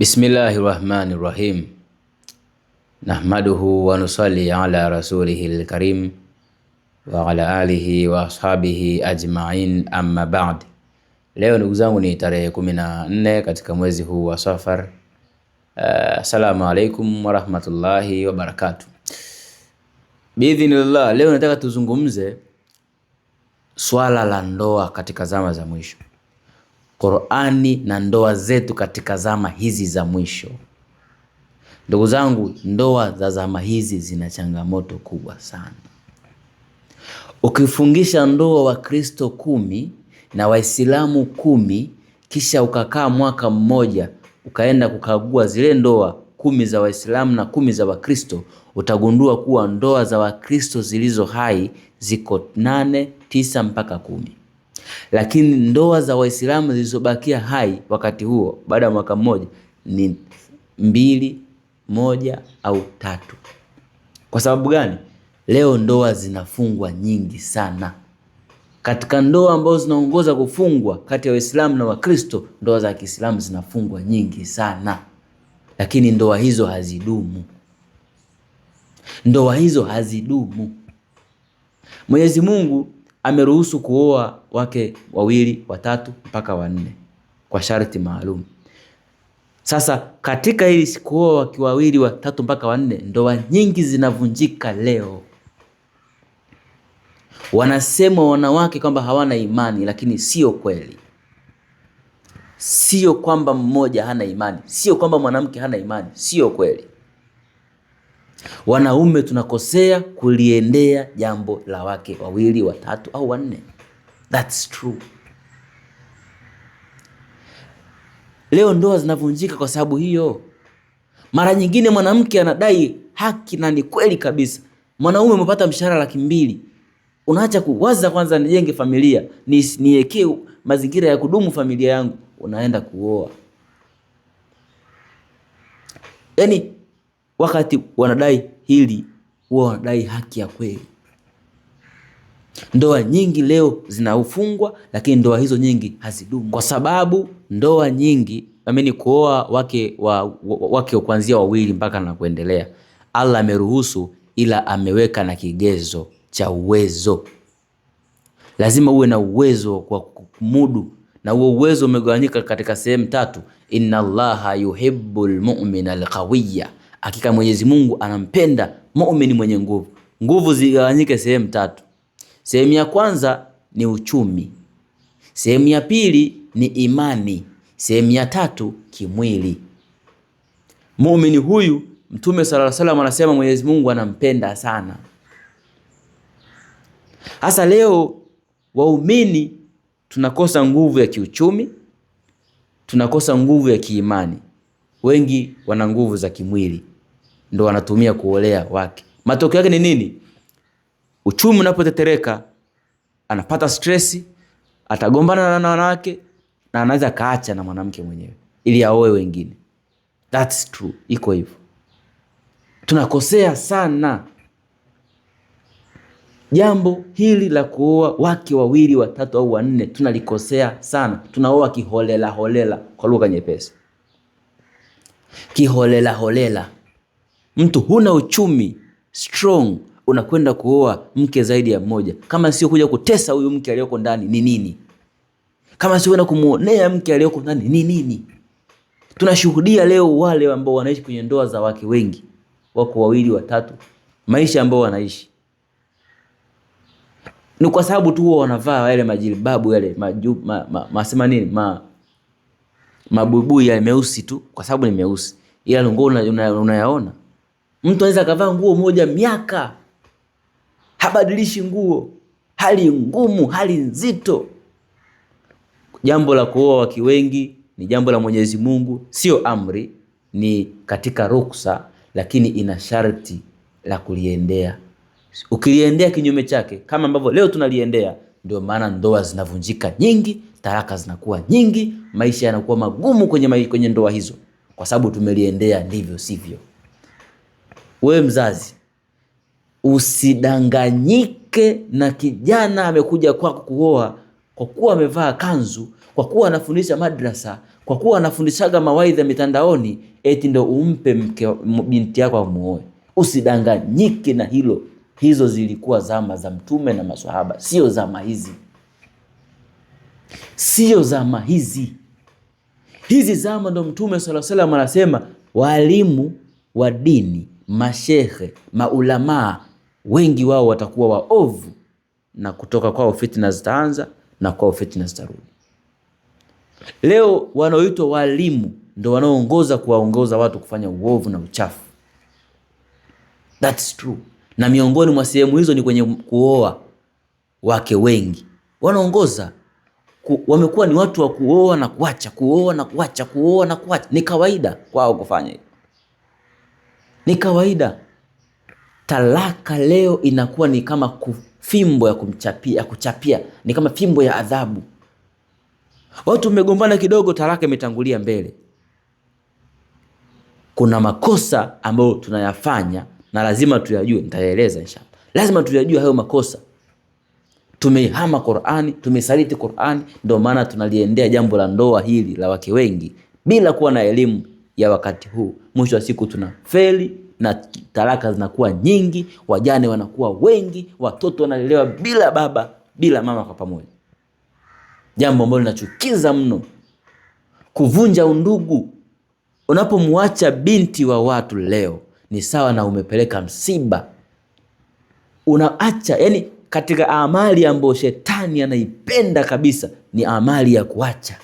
Bismillahirrahmanirrahim. Nahmaduhu wa nusalli ala rasulihil karim wa ala alihi wa ashabihi ajma'in, amma ba'd. Leo ndugu zangu ni tarehe 14 katika mwezi huu wa Safar. Assalamu alaikum wa rahmatullahi wa barakatuh. Biidhnillah, leo nataka tuzungumze swala la ndoa katika zama za mwisho. Qur'ani na ndoa zetu katika zama hizi za mwisho. Ndugu zangu, ndoa za zama hizi zina changamoto kubwa sana. Ukifungisha ndoa wa Kristo 10 na Waislamu 10, kisha ukakaa mwaka mmoja ukaenda kukagua zile ndoa 10 za Waislamu na 10 za Wakristo, utagundua kuwa ndoa za Wakristo zilizo hai ziko 8, 9 mpaka 10. Lakini ndoa za Waislamu zilizobakia hai wakati huo baada ya mwaka mmoja ni 2, 1 au 3. Kwa sababu gani? Leo ndoa zinafungwa nyingi sana. Katika ndoa ambazo zinaongoza kufungwa kati ya Waislamu na Wakristo, ndoa za Kiislamu zinafungwa nyingi sana. Lakini ndoa hizo hazidumu. Ndoa hizo hazidumu. Mwenyezi Mungu ameruhusu kuoa wake 2, 3 mpaka 4 kwa sharti maalum. Sasa katika hili kuoa wake 2, 3 mpaka 4, ndoa nyingi zinavunjika leo. Wanasema wanawake kwamba hawana imani, lakini sio kweli. Sio kwamba mmoja hana imani, sio kwamba mwanamke hana imani, sio kweli. Wanaume tunakosea kuliendea jambo la wake 2, 3 au 4. That's true. Leo ndoa zinavunjika kwa sababu hiyo. Mara nyingine mwanamke anadai haki, na ni kweli kabisa. Mwanaume umepata mshahara 200,000. Unaacha kuwaza kwanza nijenge familia, niwekee mazingira ya kudumu familia yangu, unaenda kuoa. Yaani wakati wanadai hili, huwa wanadai haki ya kweli. Ndoa nyingi leo zinaufungwa, lakini ndoa hizo nyingi hazidumu. Kwa sababu ndoa nyingi, kuoa wake kuanzia 2 mpaka na kuendelea, Allah ameruhusu, ila ameweka na kigezo cha uwezo. Lazima uwe na uwezo kwa kumudu, na huo uwezo umegawanyika katika sehemu 3. Inna Allaha yuhibbul mu'mina al-qawiyya. Hakika Mwenyezi Mungu anampenda muumini mwenye nguvu. Nguvu zigawanyike sehemu 3. Sehemu ya kwanza ni uchumi. Sehemu ya pili ni imani. Sehemu ya 3 kimwili. Muumini huyu Mtume sallallahu alaihi wasallam anasema Mwenyezi Mungu anampenda sana. Hasa leo waumini tunakosa nguvu ya kiuchumi, tunakosa nguvu ya kiimani. Wengi wana nguvu za kimwili, ndio wanatumia kuolea wake. Matokeo yake ni nini? Uchumi unapotetereka, anapata stress, atagombana na wanawake, na anaweza kaacha na mwanamke mwenyewe ili aoe wengine. That's true, iko hivyo. Tunakosea sana. Jambo hili la kuoa wake 2, 3 au 4 tunalikosea sana. Tunaoa kiholela holela, kwa lugha nyepesi. Kiholela holela. Mtu huna uchumi strong, unakwenda kuoa mke zaidi ya mmoja. Kama sio kuja kutesa huyu mke aliyoko ndani ni nini? Kama sio kwenda kumuonea mke aliyoko ndani ni nini? Tunashuhudia leo wale ambao wanaishi kwenye ndoa za wake wengi, wako 2, 3, maisha ambao wanaishi ni kwa sababu tu wanavaa yale majilbabu yale mabubui yale meusi tu, kwa sababu ni meusi. Ila nguo unayaona. Mtu anaweza kavaa nguo moja miaka, habadilishi nguo. Hali ngumu, hali nzito. Jambo la kuoa wake wengi ni jambo la Mwenyezi Mungu, sio amri, ni katika ruksa, lakini ina sharti la kuliendea. Ukiliendea kinyume chake, kama ambavyo leo tunaliendea, ndio maana ndoa zinavunjika nyingi, talaka zinakuwa nyingi, maisha yanakuwa magumu kwenye ndoa hizo, kwa sababu tumeliendea ndivyo sivyo. Wewe mzazi, usidanganyike na kijana amekuja kwako kuoa kwa kuwa amevaa kanzu, kwa kuwa anafundisha madrasa, kwa kuwa anafundishaga mawaidha mitandaoni, eti ndo umpe binti yako amuoe. Usidanganyike na hilo. Hizo zilikuwa zama za Mtume na maswahaba, sio zama hizi, sio zama hizi. Hizi zama ndo Mtume sallallahu alaihi wasallam anasema walimu wa dini, mashehe, maulamaa, wengi wao watakuwa waovu, na kutoka kwao fitna zitaanza na kwao fitna zitarudi. Leo wanaoitwa walimu ndo wanaoongoza kuwaongoza watu kufanya uovu na uchafu. That's true. Na miongoni mwa sehemu hizo ni kwenye kuoa wake wengi. Wanaongoza wamekuwa ni watu wa kuoa na kuacha, kuoa na kuacha, kuoa na kuacha. Ni kawaida kwao kufanya hivyo. Ni kawaida. Talaka leo inakuwa ni kama fimbo ya kuchapia, ni kama fimbo ya adhabu. Watu wamegombana kidogo, talaka imetangulia mbele. Kuna makosa ambayo tunayafanya na lazima tuyajue, nitaeleza inshallah. Lazima tuyajue hayo makosa. Tumeihama Qur'ani, tumesaliti Qur'ani, ndio maana tunaliendea jambo la ndoa hili la wake wengi bila kuwa na elimu ya wakati huu. Mwisho wa siku tunafeli na talaka zinakuwa nyingi, wajane wanakuwa wengi, watoto wanalelewa bila baba, bila mama kwa pamoja. Jambo ambalo linachukiza mno. Kuvunja undugu. Unapomwacha binti wa watu leo ni sawa na umepeleka msiba. Unaacha, yani katika amali ambayo shetani anaipenda kabisa ni amali ya kuacha.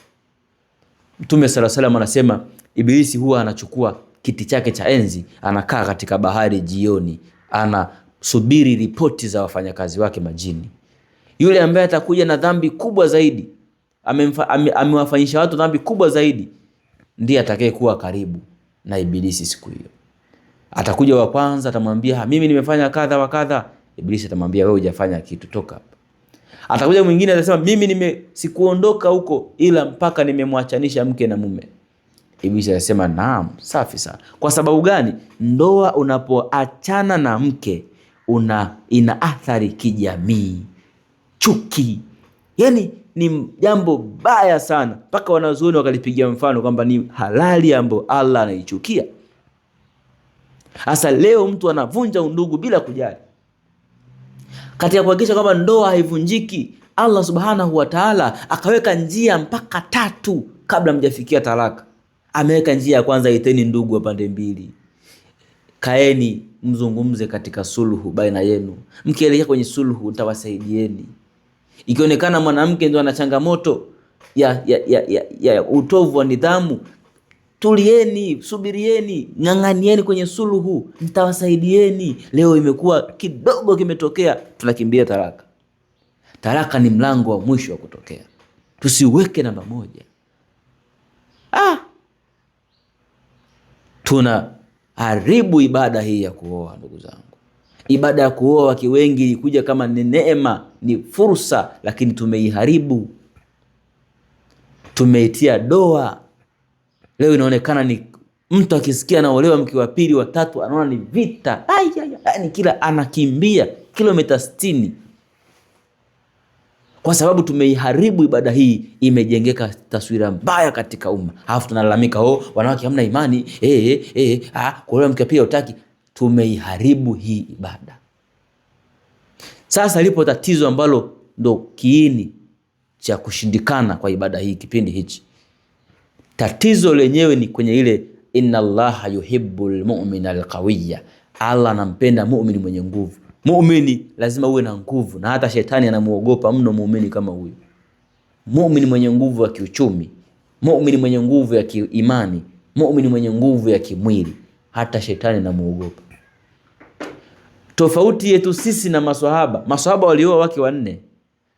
Mtume sallallahu alaihi wasallam anasema Ibilisi huwa anachukua kiti chake cha enzi, anakaa katika bahari jioni, anasubiri ripoti za wafanyakazi wake majini. Yule ambaye atakuja na dhambi kubwa zaidi, amewafanyisha watu dhambi kubwa zaidi, ndiye atakayekuwa karibu na Ibilisi siku hiyo. Atakuja wa kwanza, atamwambia mimi nimefanya kadha wa kadha. Ibilisi atamwambia wewe hujafanya kitu, toka hapa. Atakuja mwingine atasema mimi sikuondoka huko ila mpaka nimemwachanisha mke na mume. Ibilisi anasema naam, safi sana. Kwa sababu gani? Ndoa unapoachana na mke ina athari kijamii, chuki. Yani ni jambo baya sana, mpaka wanazuoni wakalipigia mfano kwamba ni halali ambayo Allah anaichukia. Hasa leo mtu anavunja undugu bila kujali. Katika kuhakikisha kwamba ndoa haivunjiki, Allah subhanahu wa ta'ala akaweka njia mpaka 3 kabla mjafikia talaka. Ameweka njia ya kwanza, iteni ndugu wa pande mbili, kaeni mzungumze katika suluhu baina yenu, mkielekea kwenye suluhu nitawasaidieni. Ikionekana mwanamke ndio ana changamoto ya utovu wa nidhamu, tulieni, subirieni, ng'ang'anieni kwenye suluhu, nitawasaidieni. Leo imekuwa kidogo kimetokea, tunakimbia talaka. Talaka ni mlango wa mwisho wa kutokea. Tusiweke namba 1. Tunaharibu ibada hii ya kuoa, ndugu zangu. Ibada ya kuoa wake wengi ilikuja kama ni neema, ni fursa, lakini tumeiharibu. Tumeitia doa. Leo inaonekana ni mtu akisikia anaolewa mke wa pili, wa tatu, anaona ni vita. Yani kila anakimbia kilomita 60. Kwa sababu tumeiharibu ibada hii, imejengeka taswira mbaya katika umma. Alafu tunalalamika wanawake hamna imani, kuolewa mke wa pili hutaki. Tumeiharibu hii ibada. Sasa lipo tatizo ambalo ndo kiini cha kushindikana kwa ibada hii kipindi hichi. Tatizo lenyewe ni kwenye ile inna Allaha yuhibbul mu'mina al-qawiyya. Allah anampenda muumini mwenye nguvu. Muumini lazima uwe na nguvu, na hata shetani anamuogopa mno muumini kama huyu. Muumini mwenye nguvu ya kiuchumi, muumini mwenye nguvu ya kiimani, muumini mwenye nguvu ya kimwili, hata shetani anamuogopa. Tofauti yetu sisi na maswahaba. Maswahaba walioa wake 4,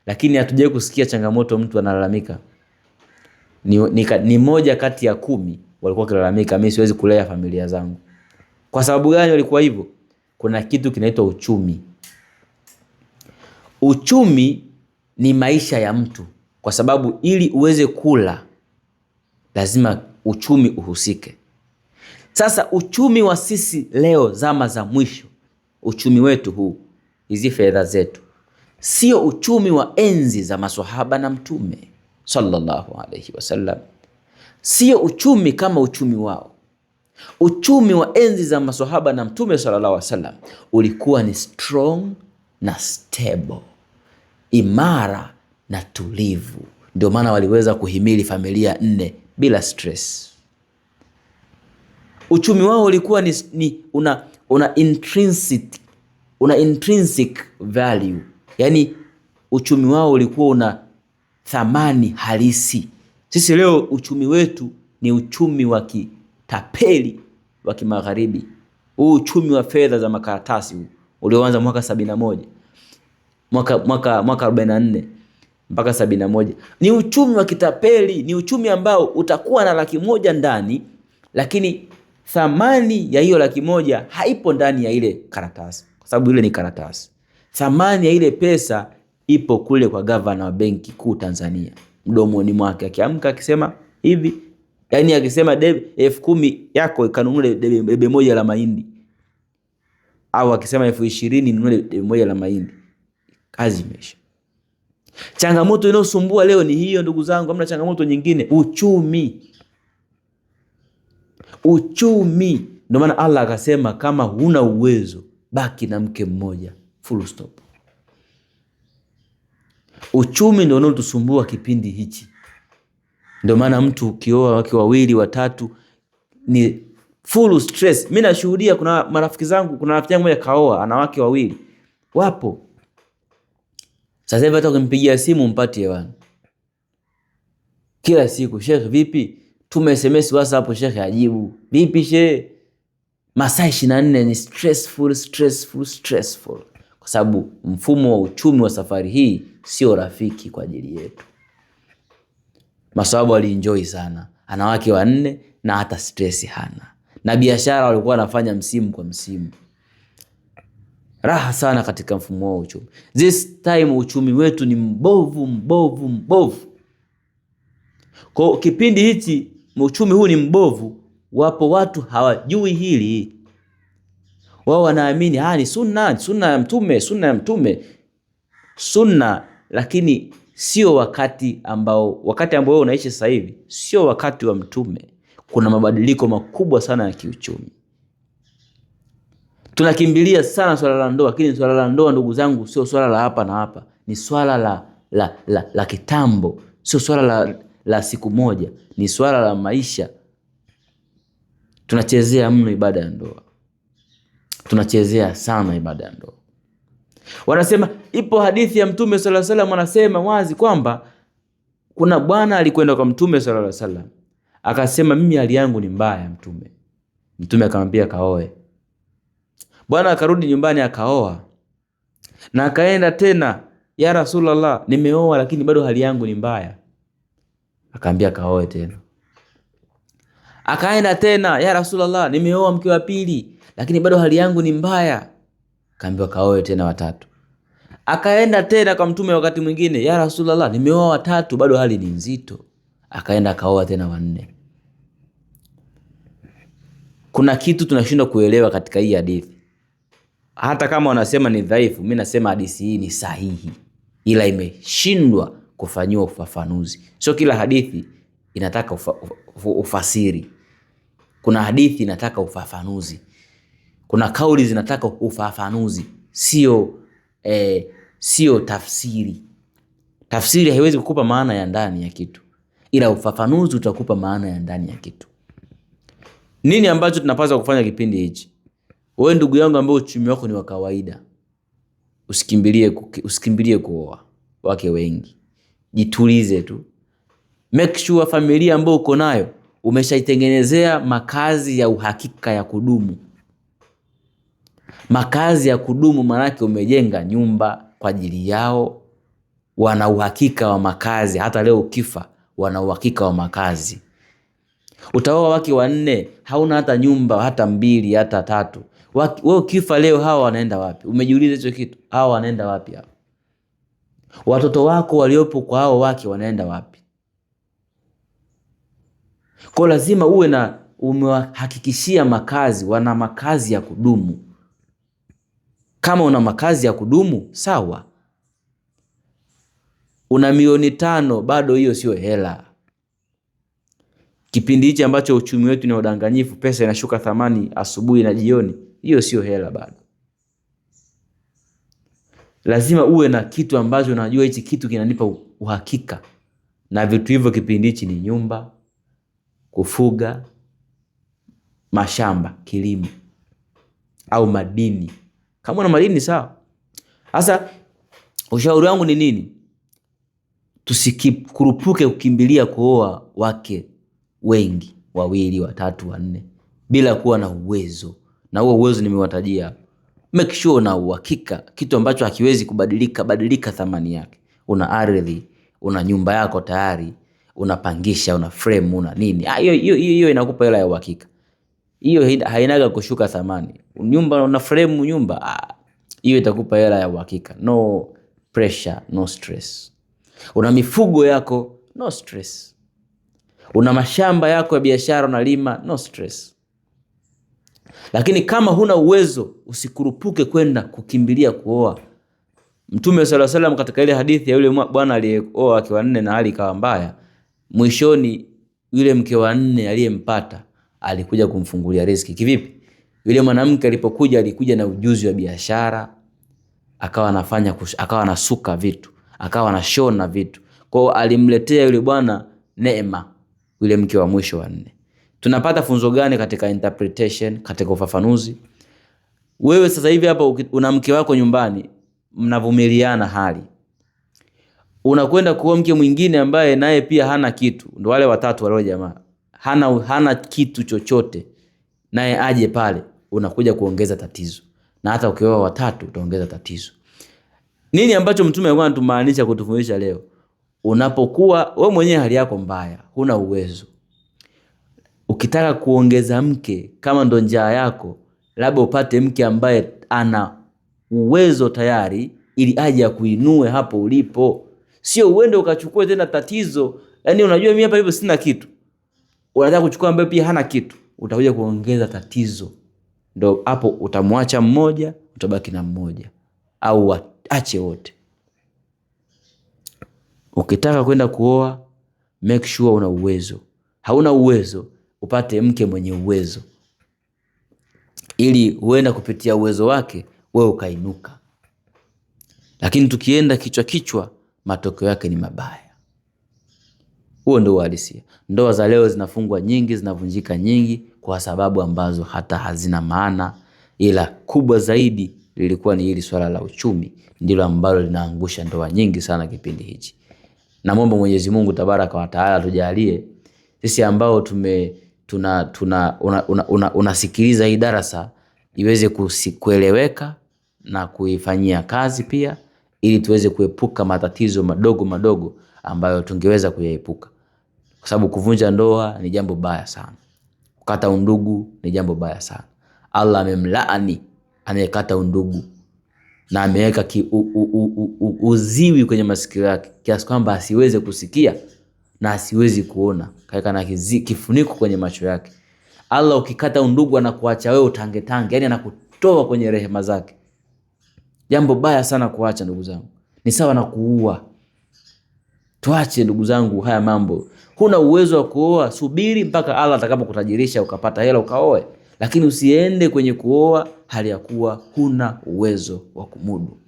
lakini hatujawahi kusikia changamoto mtu analalamika. Ni moja kati ya 10 walikuwa kilalamika, mimi siwezi kulea familia zangu. Kwa sababu gani walikuwa hivyo? Kuna kitu kinaitwa uchumi. Uchumi ni maisha ya mtu, kwa sababu ili uweze kula lazima uchumi uhusike. Sasa uchumi wa sisi leo, zama za mwisho, uchumi wetu huu, hizi fedha zetu, sio uchumi wa enzi za maswahaba na Mtume sallallahu alayhi wasallam. sio uchumi kama uchumi wao. Uchumi wa enzi za maswahaba na Mtume sallallahu alaihi wasallam ulikuwa ni strong na stable, imara na tulivu. Ndio maana waliweza kuhimili familia 4 bila stress. Uchumi wao ulikuwa una intrinsic value, yani uchumi wao ulikuwa una thamani halisi. Sisi leo uchumi wetu ni uchumi wa kitapeli wa kimagharibi. Huu uchumi wa fedha za makaratasi ulioanza mwaka 71, mwaka 44 mpaka 71, ni uchumi wa kitapeli. Ni uchumi ambao utakuwa na 100,000 ndani, lakini thamani ya hiyo 100,000 haipo ndani ya ile karatasi, kwa sababu ile ni karatasi. Thamani ya ile pesa ipo kule kwa gavana wa Benki Kuu Tanzania, mdomoni mwake, akiamka akisema hivi, yani akisema 10,000 yako ikanunue debe moja la mahindi, au akisema 20,000 nunue debe moja la mahindi, kazi imeisha. Changamoto inayosumbua leo ni hiyo, ndugu zangu, hamna changamoto nyingine. Uchumi. Ndio maana Allah akasema kama huna uwezo baki na mke mmoja, full stop. Uchumi ndio unaotusumbua kipindi hichi. Ndio maana mtu ukioa wake 2 watatu ni full stress. Mimi nashuhudia, kuna marafiki zangu, kuna rafiki yangu mmoja kaoa, ana wake 2. Wapo sasa hivi hata ukimpigia simu mpate hewani kila siku, Sheikh vipi? Tume SMS WhatsApp, Sheikh ajibu. Vipi Sheikh? Masaa 24 ni stressful. Kwa sababu mfumo wa uchumi wa safari hii sio rafiki kwa ajili yetu. Maswahaba walienjoy sana, ana wake 4 na hata stress hana, na biashara walikuwa wanafanya msimu kwa msimu, raha sana katika mfumo wa uchumi. This time uchumi wetu ni mbovu. Kwa kipindi hichi uchumi huu ni mbovu, wapo watu hawajui hili. Wao wanaamini ni sunna ya mtume, lakini sio wakati ambao wewe unaishi sasa hivi, sio wakati wa mtume. Kuna mabadiliko makubwa sana ya kiuchumi. Tunakimbilia sana swala la ndoa, lakini swala la ndoa, ndugu zangu, sio swala la hapa na hapa, ni swala la kitambo, sio swala la siku moja, ni swala la maisha. Tunachezea mno ibada ya ndoa, tunachezea sana ibada ya ndoa. Wanasema ipo hadithi ya Mtume sallallahu alaihi wasallam, anasema wazi kwamba kuna bwana alikwenda kwa Mtume sallallahu alaihi wasallam, akasema mimi hali yangu ni mbaya Mtume. Mtume akamwambia kaoe. Bwana akarudi nyumbani akaoa, na akaenda tena, ya Rasulullah, nimeoa lakini bado hali yangu ni mbaya. Akaambia kaoe tena. Akaenda tena, ya Rasulullah, nimeoa mke wa pili lakini bado hali yangu ni mbaya. Akaambiwa kaoe tena watatu. Akaenda tena kwa Mtume wakati mwingine, ya Rasulullah, nimeoa watatu bado hali ni nzito. Akaenda kaoa tena 4. Kuna kitu tunashindwa kuelewa katika hii hadithi. Hata kama wanasema ni dhaifu, mimi nasema hadithi hii ni sahihi, ila imeshindwa kufanywa ufafanuzi. Sio kila hadithi inataka ufasiri. Kuna hadithi inataka ufafanuzi. Kuna kauli zinataka ufafanuzi, sio tafsiri. Tafsiri haiwezi kukupa maana ya ndani ya kitu, ila ufafanuzi utakupa maana ya ndani ya kitu. Nini ambacho tunapaswa kufanya kipindi hichi? Wewe ndugu yangu ambaye uchumi wako ni wa kawaida, usikimbilie kuoa wake wengi. Jitulize tu. Make sure familia ambayo uko nayo umeshaitengenezea makazi ya uhakika ya kudumu. Makazi ya kudumu maana umejenga nyumba kwa ajili yao, wana uhakika wa makazi. Hata leo ukifa wana uhakika wa makazi. Utaoa wake 4, hauna hata nyumba, hata 2, hata 3. Wewe ukifa leo, hawa wanaenda wapi? Umejiuliza hicho kitu? Hawa wanaenda wapi hao? Watoto wako waliopo kwa hao wake wanaenda wapi? Kwa lazima uwe na umewahakikishia makazi, wana makazi ya kudumu. Kama una makazi ya kudumu, sawa. Una milioni 5, bado hiyo sio hela. kipindi hichi ambacho uchumi wetu ni udanganyifu, pesa inashuka thamani asubuhi na jioni, hiyo sio hela bado. Lazima uwe na kitu ambacho unajua hichi kitu kinanipa uhakika. Na vitu hivyo kipindi hichi ni nyumba, kufuga, mashamba, kilimo au madini. Kama una madini sawa. Sasa ushauri wangu ni nini? Tusikurupuke kukimbilia kuoa wake wengi, 2, 3, 4 bila kuwa na uwezo. Na huo uwezo nimewatajia. Make sure una uhakika, kitu ambacho hakiwezi badilika thamani yake. Una ardhi, una nyumba yako tayari, unapangisha, una frame, una nini. Hiyo inakupa hela ya uhakika. Hiyo hainaga kushuka thamani. Nyumba, una frame nyumba, hiyo itakupa hela ya uhakika. No pressure, no stress. Una mifugo yako, no stress. Una mashamba yako ya biashara unalima, no stress. Lakini kama huna uwezo, usikurupuke kwenda kukimbilia kuoa. Mtume sallallahu alaihi wasallam katika ile hadithi ya yule bwana aliyeoa wake 4 na hali ikawa mbaya, mwishoni yule mke wa 4 aliyempata alikuja kumfungulia riziki. Kivipi? Yule mwanamke alipokuja, alikuja na ujuzi wa biashara, akawa anasuka vitu, akawa anashona vitu. Kwa hiyo alimletea yule bwana neema, yule mke wa mwisho wa 4. Tunapata funzo gani katika interpretation, katika ufafanuzi? Wewe sasa hivi hapa una mke wako nyumbani, mnavumiliana hali. Unakwenda kuoa mke mwingine ambaye naye pia hana kitu. Ndio wale watatu wale jamaa. Hana kitu chochote. Naye aje pale, unakuja kuongeza tatizo. Na hata ukioa 3 utaongeza tatizo. Nini ambacho mtume alikuwa anatumaanisha kutufundisha leo? Unapokuwa wewe mwenyewe hali yako mbaya, huna uwezo, ukitaka kuongeza mke, kama ndo njaa yako, labda upate mke ambaye ana uwezo tayari ili aje akuinue hapo ulipo. Sio uende ukachukue tena tatizo. Yaani unajua mimi hapa hivyo sina kitu, unataka kuchukua ambaye pia hana kitu, utakuja kuongeza tatizo. Ndio hapo utamwacha mmoja, utabaki na mmoja, au ache wote. Ukitaka kwenda kuoa, make sure una uwezo. Hauna uwezo, upate mke mwenye uwezo, ili uenda kupitia uwezo wake wewe ukainuka. Lakini tukienda kichwa, matokeo yake ni mabaya. Huo ndio uhalisia. Ndoa za leo zinafungwa nyingi, zinavunjika nyingi kwa sababu ambazo hata hazina maana, ila kubwa zaidi lilikuwa ni hili swala la uchumi, ndilo ambalo linaangusha ndoa nyingi sana kipindi hichi. Na Mungu Mwenyezi Mungu Tabaraka wa Taala tujalie sisi ambao unasikiliza hii darasa iweze kueleweka na kuifanyia kazi pia, ili tuweze kuepuka matatizo madogo ambayo tungeweza kuyaepuka. Kwa sababu kuvunja ndoa ni jambo baya sana. Kukata undugu ni jambo baya sana. Allah amemlaani anayekata undugu, na ameweka uziwi kwenye masikio yake kiasi kwamba asiweze kusikia na asiwezi kuona. Kaeka na kifuniko kwenye macho yake. Allah ukikata undugu anakuacha wewe utangetange, yani anakutoa kwenye rehema zake. Jambo baya sana kuacha, ndugu zangu. Ni sawa na kuua. Tuache ndugu zangu haya mambo. Huna uwezo wa kuoa, subiri mpaka Allah atakapokutajirisha ukapata hela ukaoe. Lakini usiende kwenye kuoa hali ya kuwa huna uwezo wa kumudu.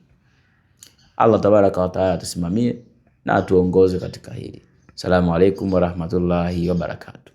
Allah Tabaraka wa Taala tusimamie na atuongoze katika hili. Assalamu alaikum wa rahmatullahi wa barakatuh.